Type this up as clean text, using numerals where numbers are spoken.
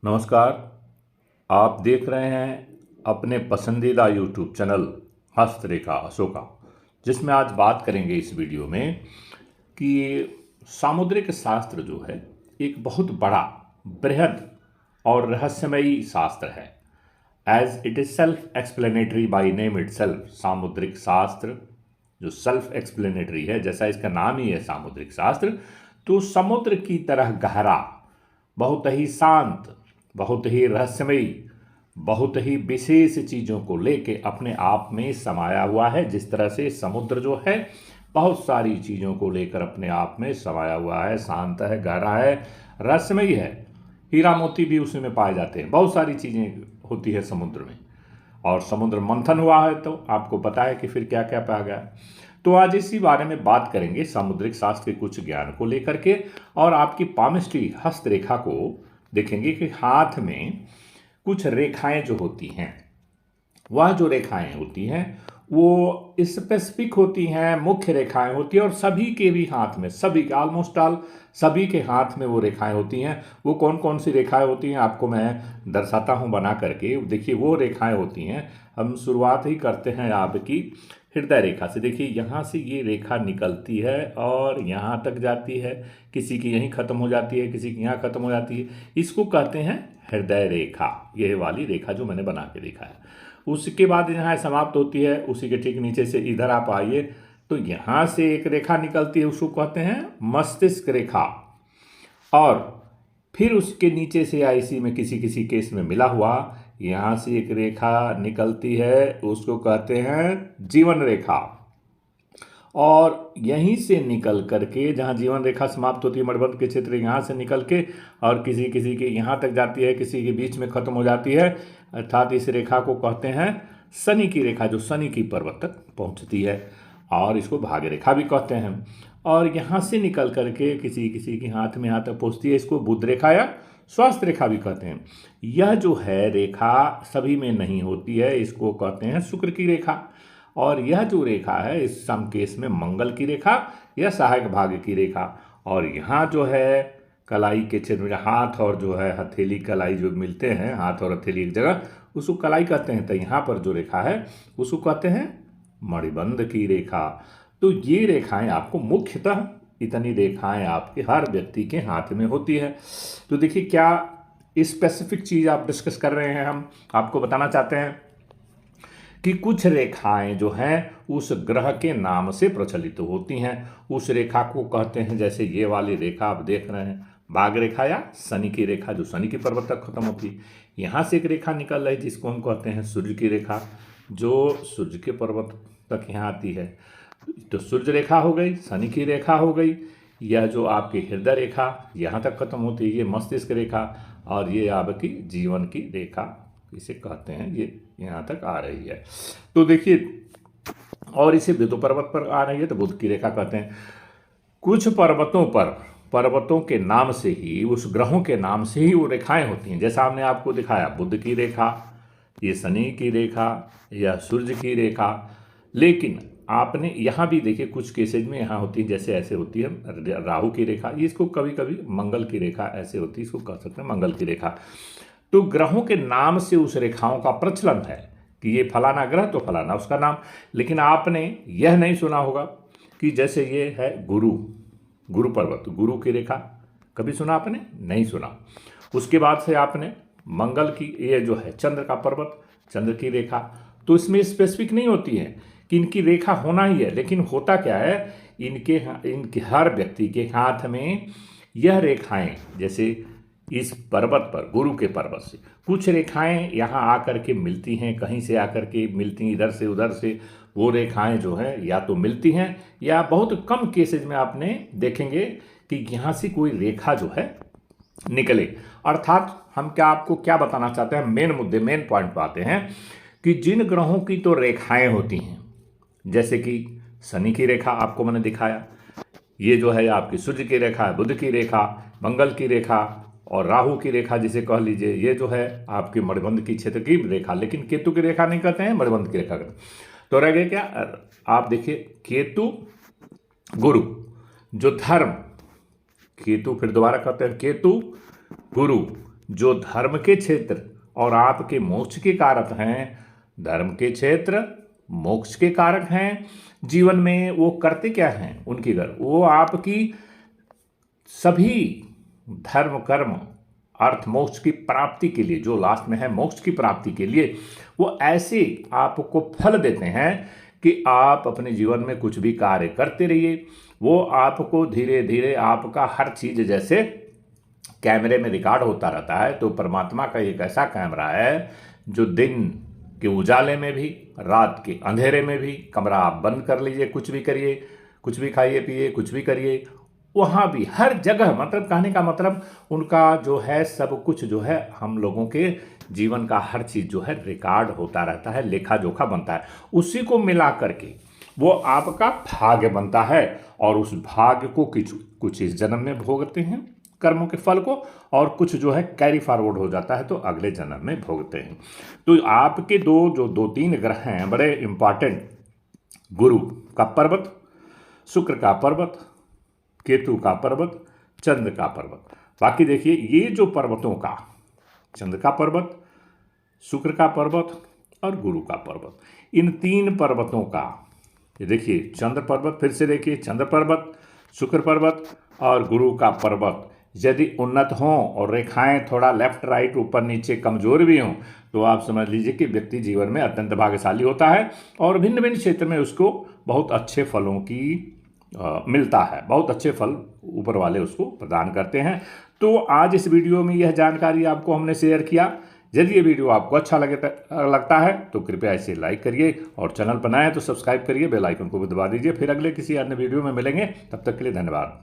नमस्कार। आप देख रहे हैं अपने पसंदीदा यूट्यूब चैनल हस्तरेखा अशोका, जिसमें आज बात करेंगे इस वीडियो में कि सामुद्रिक शास्त्र जो है एक बहुत बड़ा, बृहद और रहस्यमयी शास्त्र है। As it is self explanatory by name itself, सामुद्रिक शास्त्र जो सेल्फ एक्सप्लेनेटरी है, जैसा इसका नाम ही है सामुद्रिक शास्त्र, तो समुद्र की तरह गहरा, बहुत ही शांत, बहुत ही रहस्यमयी, बहुत ही विशेष चीज़ों को लेके अपने आप में समाया हुआ है। जिस तरह से समुद्र जो है बहुत सारी चीज़ों को लेकर अपने आप में समाया हुआ है, शांत है, गहरा है, रहस्यमयी है। हीरा मोती भी उसी में पाए जाते हैं, बहुत सारी चीज़ें होती है समुद्र में। और समुद्र मंथन हुआ है तो आपको पता है कि फिर क्या क्या पाया गया। तो आज इसी बारे में बात करेंगे, सामुद्रिक शास्त्र के कुछ ज्ञान को लेकर के, और आपकी पामिस्ट्री हस्तरेखा को देखेंगे कि हाथ में कुछ रेखाएं जो होती हैं, वह जो रेखाएं होती हैं वो स्पेसिफिक होती हैं, मुख्य रेखाएं होती हैं, और सभी के भी हाथ में, सभी के ऑलमोस्ट ऑल सभी के हाथ में वो रेखाएं होती हैं। वो कौन कौन सी रेखाएं होती हैं आपको मैं दर्शाता हूं बना करके। देखिए वो रेखाएं होती हैं, हम शुरुआत ही करते हैं आपकी हृदय रेखा से। देखिए यहाँ से ये रेखा निकलती है और यहाँ तक जाती है, किसी की यहीं ख़त्म हो जाती है, किसी की यहाँ ख़त्म हो जाती है। इसको कहते हैं हृदय रेखा, ये वाली रेखा जो मैंने बना के दिखा है। उसके बाद यहाँ समाप्त होती है, उसी के ठीक नीचे से इधर आप आइए तो यहाँ से एक रेखा निकलती है, उसको कहते हैं मस्तिष्क रेखा। और फिर उसके नीचे से या इसी में किसी किसी केस में मिला हुआ यहाँ से एक रेखा निकलती है, उसको कहते हैं जीवन रेखा। और यहीं से निकल करके जहाँ जीवन रेखा समाप्त होती है मणिबंध के क्षेत्र, यहाँ से निकल के और किसी किसी के यहाँ तक जाती है, किसी के बीच में ख़त्म हो जाती है। अर्थात इस रेखा को कहते हैं शनि की रेखा, जो शनि की पर्वत तक पहुँचती है, और इसको भाग्य रेखा भी कहते हैं। और यहाँ से निकल करके किसी किसी के हाथ में यहाँ तक पहुँचती है, इसको बुध रेखा या स्वास्थ्य रेखा भी कहते हैं। यह जो है रेखा सभी में नहीं होती है, इसको कहते हैं शुक्र की रेखा। और यह जो रेखा है इस सम केस में मंगल की रेखा या सहायक भाग्य की रेखा। और यहाँ जो है कलाई के क्षेत्र में हाथ और जो है हथेली कलाई जो मिलते हैं, हाथ और हथेली एक जगह, उसको कलाई कहते हैं। तो यहाँ पर जो रेखा है उसको कहते हैं मणिबंध की रेखा। तो ये रेखाएं आपको मुख्यतः इतनी रेखाएं आपके हर व्यक्ति के हाथ में होती है। तो देखिए क्या स्पेसिफिक चीज़ आप डिस्कस कर रहे हैं, हम आपको बताना चाहते हैं कि कुछ रेखाएं जो हैं उस ग्रह के नाम से प्रचलित होती हैं। उस रेखा को कहते हैं, जैसे ये वाली रेखा आप देख रहे हैं भाग्य रेखा या शनि की रेखा, जो शनि की पर्वत तक खत्म होती है। यहाँ से एक रेखा निकल रही जिसको हम कहते हैं सूर्य की रेखा, जो सूर्य के पर्वत तक यहाँ आती है। तो सूर्य रेखा हो गई, शनि की रेखा हो गई। यह जो आपकी हृदय रेखा यहाँ तक खत्म होती है, ये मस्तिष्क रेखा, और ये आपकी जीवन की रेखा इसे कहते हैं, ये यहाँ तक आ रही है। तो देखिए, और इसे बुध पर्वत पर आ रही है तो बुध की रेखा कहते हैं। कुछ पर्वतों पर, पर्वतों के नाम से ही, उस ग्रहों के नाम से ही वो रेखाएं होती हैं। जैसा हमने आपको दिखाया बुध की रेखा, ये शनि की रेखा, यह सूर्य की रेखा। लेकिन आपने यहाँ भी देखिए कुछ केसेज में यहाँ होती है, जैसे ऐसे होती है राहु की रेखा, इसको कभी कभी मंगल की रेखा ऐसे होती है, इसको कह सकते हैं मंगल की रेखा। तो ग्रहों के नाम से उस रेखाओं का प्रचलन है कि ये फलाना ग्रह तो फलाना उसका नाम। लेकिन आपने यह नहीं सुना होगा कि जैसे ये है गुरु, गुरु पर्वत, गुरु की रेखा कभी सुना आपने? नहीं सुना। उसके बाद से आपने मंगल की, ये जो है चंद्र का पर्वत, चंद्र की रेखा। तो इसमें स्पेसिफिक नहीं होती है कि इनकी रेखा होना ही है, लेकिन होता क्या है, इनके हर व्यक्ति के हाथ में यह रेखाएं, जैसे इस पर्वत पर, गुरु के पर्वत से कुछ रेखाएं यहाँ आकर के मिलती हैं, कहीं से आकर के मिलती हैं, इधर से उधर से वो रेखाएं जो हैं या तो मिलती हैं, या बहुत कम केसेज में आपने देखेंगे कि यहाँ से कोई रेखा जो है निकले। अर्थात हम क्या आपको क्या बताना चाहते हैं, मेन मुद्दे, मेन पॉइंट पे आते हैं कि जिन ग्रहों की तो रेखाएं होती हैं, जैसे कि शनि की रेखा आपको मैंने दिखाया, ये जो है आपकी सूर्य की रेखा है, बुध की रेखा, मंगल की रेखा, और राहु की रेखा जिसे कह लीजिए, ये जो है आपकी मणिबंध की क्षेत्र की रेखा। लेकिन केतु की रेखा नहीं कहते हैं, मणिबंध की रेखा कहते हैं। तो रह गए क्या, आप देखिए केतु गुरु, जो धर्म, केतु फिर दोबारा कहते हैं केतु गुरु, जो धर्म के क्षेत्र और आपके मोक्ष के कारक हैं, धर्म के क्षेत्र मोक्ष के कारक हैं, जीवन में वो करते क्या हैं उनकी घर, वो आपकी सभी धर्म कर्म अर्थ मोक्ष की प्राप्ति के लिए, जो लास्ट में है मोक्ष की प्राप्ति के लिए, वो ऐसे आपको फल देते हैं कि आप अपने जीवन में कुछ भी कार्य करते रहिए। वो आपको धीरे धीरे आपका हर चीज़ जैसे कैमरे में रिकॉर्ड होता रहता है, तो परमात्मा का एक ऐसा कैमरा है जो दिन के उजाले में भी, रात के अंधेरे में भी, कमरा आप बंद कर लीजिए, कुछ भी करिए, कुछ भी खाइए पिए, कुछ भी करिए, वहाँ भी हर जगह, मतलब कहने का मतलब उनका जो है सब कुछ जो है हम लोगों के जीवन का हर चीज़ जो है रिकॉर्ड होता रहता है, लेखा जोखा बनता है। उसी को मिला करके वो आपका भाग्य बनता है और उस भाग्य को कुछ इस जन्म में भोगते हैं कर्मों के फल को, और कुछ जो है कैरी फॉरवर्ड हो जाता है तो अगले जन्म में भोगते हैं। तो आपके दो तीन ग्रह हैं बड़े इंपॉर्टेंट, गुरु का पर्वत, शुक्र का पर्वत, केतु का पर्वत, चंद्र का पर्वत। बाकी देखिए ये जो पर्वतों का, चंद्र का पर्वत, शुक्र का पर्वत और गुरु का पर्वत, इन तीन पर्वतों का, ये देखिए चंद्र पर्वत, फिर से देखिए चंद्र पर्वत, शुक्र पर्वत और गुरु का पर्वत यदि उन्नत हों और रेखाएं थोड़ा लेफ्ट राइट ऊपर नीचे कमजोर भी हों, तो आप समझ लीजिए कि व्यक्ति जीवन में अत्यंत भाग्यशाली होता है और भिन्न भिन्न क्षेत्र में उसको बहुत अच्छे फलों की मिलता है, बहुत अच्छे फल ऊपर वाले उसको प्रदान करते हैं। तो आज इस वीडियो में यह जानकारी आपको हमने शेयर किया। यदि ये वीडियो आपको अच्छा लगता है तो कृपया इसे लाइक करिए और चैनल पर नए हैं तो सब्सक्राइब करिए, बेल आइकन को भी दबा दीजिए। फिर अगले किसी अन्य वीडियो में मिलेंगे, तब तक के लिए धन्यवाद।